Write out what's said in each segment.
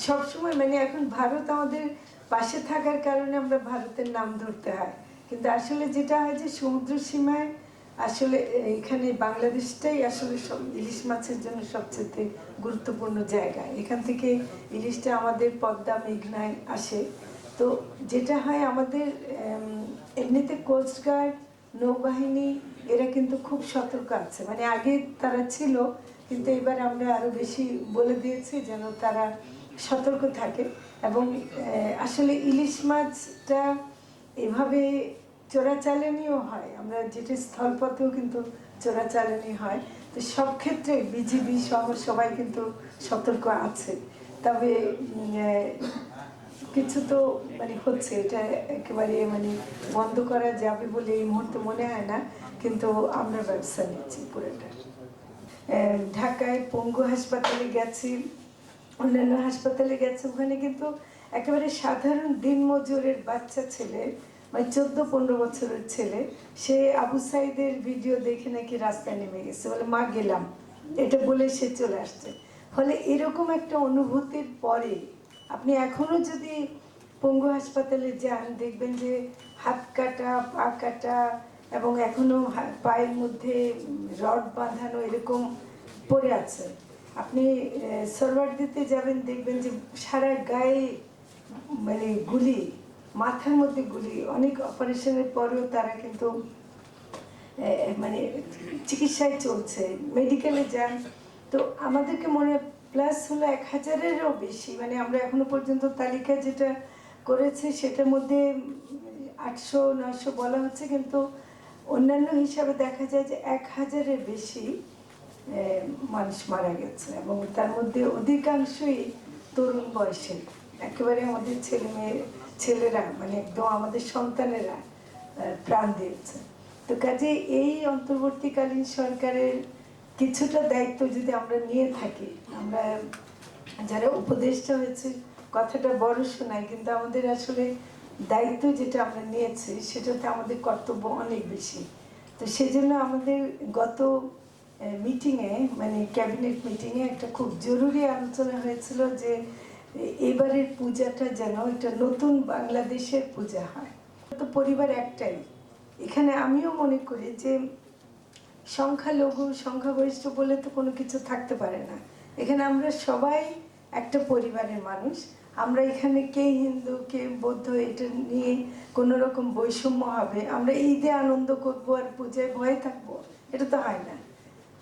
সবসময় মানে এখন ভারত আমাদের পাশে থাকার কারণে আমরা ভারতের নাম ধরতে হয়, কিন্তু আসলে যেটা হয় যে সমুদ্র সীমায় আসলে এখানে বাংলাদেশটাই আসলে সব ইলিশ মাছের জন্য সবচেয়ে গুরুত্বপূর্ণ জায়গা। এখান থেকে ইলিশটা আমাদের পদ্মা মেঘনায় আসে। তো যেটা হয় আমাদের এমনিতে কোস্টগার্ড, নৌবাহিনী এরা কিন্তু খুব সতর্ক আছে, মানে আগে তারা ছিল, কিন্তু এবার আমরা আরো বেশি বলে দিয়েছি যেন তারা সতর্ক থাকে। এবং আসলে ইলিশ মাছটা এভাবে চোরাচালানিও হয়, আমরা যেটা স্থলপথেও কিন্তু চোরাচালানি হয়। তো সব ক্ষেত্রে বিজিবি সহ সবাই কিন্তু সতর্ক আছে। তবে কিছু তো মানে হচ্ছে, এটা একেবারে মানে বন্ধ করা যাবে বলে এই মুহূর্তে মনে হয় না, কিন্তু আমরা ব্যবস্থা নিচ্ছি পুরোটা। ঢাকায় পঙ্গু হাসপাতালে গেছি, অন্যান্য হাসপাতালে গেছে, ওখানে কিন্তু একেবারে সাধারণ দিনমজুরের বাচ্চা ছেলে, মানে 14-15 বছরের ছেলে, সে আবু সাইদের ভিডিও দেখে নাকি রাস্তায় নেমে গেছে, বলে মা গেলাম, এটা বলে সে চলে আসছে। ফলে এরকম একটা অনুভূতির পরে আপনি এখনো যদি পঙ্গু হাসপাতালে যান, দেখবেন যে হাত কাটা, পা কাটা, এবং এখনো পায়ের মধ্যে রড বাঁধানো এরকম পড়ে আছে। আপনি সার্ভার দিতে যাবেন, দেখবেন যে সারা গায়ে মানে গুলি, মাথার মধ্যে গুলি। অনেক অপারেশনের পরেও তারা কিন্তু মানে চিকিৎসায় চলছে, মেডিকেলে যান। তো আমাদেরকে মনে প্লাস হলো 1000-এরও বেশি, মানে আমরা এখনো পর্যন্ত তালিকা যেটা করেছে সেটার মধ্যে 800-900 বলা হচ্ছে, কিন্তু অন্যান্য হিসাবে দেখা যায় যে 1000-এর বেশি মানুষ মারা গেছে, এবং তার মধ্যে অধিকাংশই তরুণ বয়সের, একেবারে আমাদের ছেলেরা, মানে একদম আমাদের সন্তানেরা প্রাণ দিয়েছে। তো কাজে এই অন্তর্বর্তীকালীন সরকারের কিছুটা দায়িত্ব যদি আমরা নিয়ে থাকি, আমরা যারা উপদেষ্টা হয়েছে কথাটা বড় শোনায়, কিন্তু আমাদের আসলে দায়িত্ব যেটা আমরা নিয়েছি সেটাতে আমাদের কর্তব্য অনেক বেশি। তো সেজন্য আমাদের গত মিটিংয়ে, মানে ক্যাবিনেট মিটিংয়ে একটা খুব জরুরি আলোচনা হয়েছিল যে এবারের পূজাটা যেন একটা নতুন বাংলাদেশের পূজা হয়। তো পরিবার একটাই, এখানে আমিও মনে করি যে সংখ্যালঘু সংখ্যাগরিষ্ঠ বলে তো কোনো কিছু থাকতে পারে না। এখানে আমরা সবাই একটা পরিবারের মানুষ। আমরা এখানে কে হিন্দু কে বৌদ্ধ এটা নিয়ে কোনো রকম বৈষম্য হবে, আমরা ঈদে আনন্দ করবো আর পূজায় ভয়ে থাকবো, এটা তো হয় না।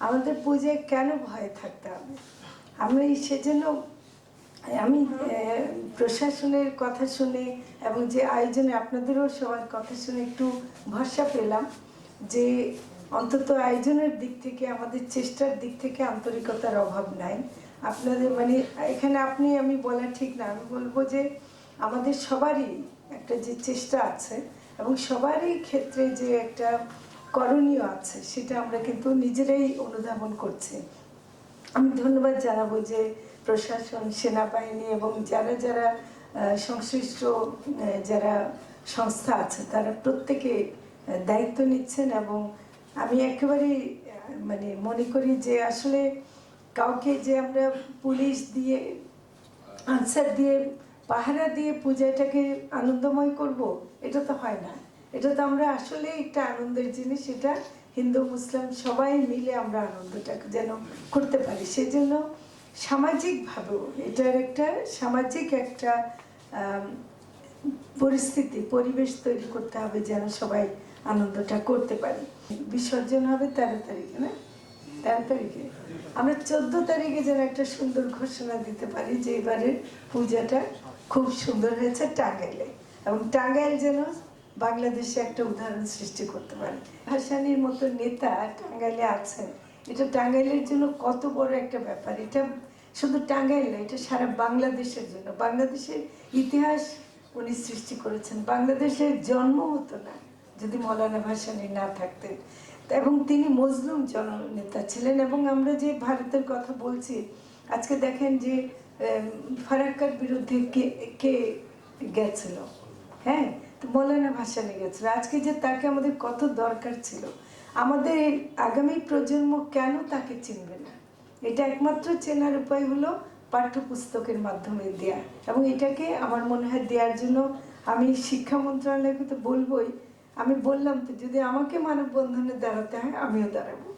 আমাদের পূজায় কেন ভয়ে থাকতে হবে? আমরা সেজন্য আমি প্রশাসনের কথা শুনে এবং যে আয়োজনে আপনাদেরও সবার কথা শুনে একটু ভরসা পেলাম যে অন্তত আয়োজনের দিক থেকে, আমাদের চেষ্টার দিক থেকে আন্তরিকতার অভাব নাই। আপনাদের মানে এখানে আপনি আমি বলা ঠিক না, আমি বলবো যে আমাদের সবারই একটা যে চেষ্টা আছে এবং সবারই ক্ষেত্রে যে একটা করণীয় আছে, সেটা আমরা কিন্তু নিজেরাই অনুধাবন করছি। আমি ধন্যবাদ জানাবো যে প্রশাসন, সেনাবাহিনী এবং যারা যারা সংশ্লিষ্ট যারা সংস্থা আছে তারা প্রত্যেকে দায়িত্ব নিচ্ছেন। এবং আমি একেবারেই মানে মনে করি যে আসলে কাউকে যে আমরা পুলিশ দিয়ে, আনসার দিয়ে, পাহারা দিয়ে পূজাটাকে আনন্দময় করব, এটা তো হয় না। এটা তো আমরা আসলে একটা আনন্দের জিনিস, এটা হিন্দু মুসলিম সবাই মিলে আমরা আনন্দটাকে যেন করতে পারি। সেজন্য সামাজিকভাবেও এটার একটা সামাজিক একটা পরিস্থিতি, পরিবেশ তৈরি করতে হবে যেন সবাই আনন্দটা করতে পারি। বিসর্জন হবে 13 তারিখে, না 13 তারিখে? আমরা 14 তারিখে যেন একটা সুন্দর ঘোষণা দিতে পারি যে এবারের পূজাটা খুব সুন্দর হয়েছে টাঙ্গাইলে, এবং টাঙ্গাইল যেন বাংলাদেশে একটা উদাহরণ সৃষ্টি করতে পারে। ভাসানীর মতো নেতা টাঙ্গাইলে আছেন, এটা টাঙ্গাইলের জন্য কত বড় একটা ব্যাপার। এটা শুধু টাঙ্গাইল না, এটা সারা বাংলাদেশের জন্য। বাংলাদেশের ইতিহাস উনি সৃষ্টি করেছেন, বাংলাদেশের জন্ম হতো না যদি মৌলানা ভাসানী না থাকতেন। এবং তিনি মজলুম জননেতা ছিলেন। এবং আমরা যে ভারতের কথা বলছি, আজকে দেখেন যে ফারাক্কার বিরুদ্ধে কে গেছিল, হ্যাঁ, তো মৌলানা ভাসানী গেছিল। আজকে যে তাকে আমাদের কত দরকার ছিল, আমাদের আগামী প্রজন্ম কেন তাকে চিনবে না? এটা একমাত্র চেনার উপায় হলো পাঠ্যপুস্তকের মাধ্যমে দেয়া, এবং এটাকে আমার মনে হয় দেওয়ার জন্য আমি শিক্ষা মন্ত্রণালয়কে তো বলবোই। আমি বললাম তো যদি আমাকে মানববন্ধনে দাঁড়াতে হয় আমিও দাঁড়াবো।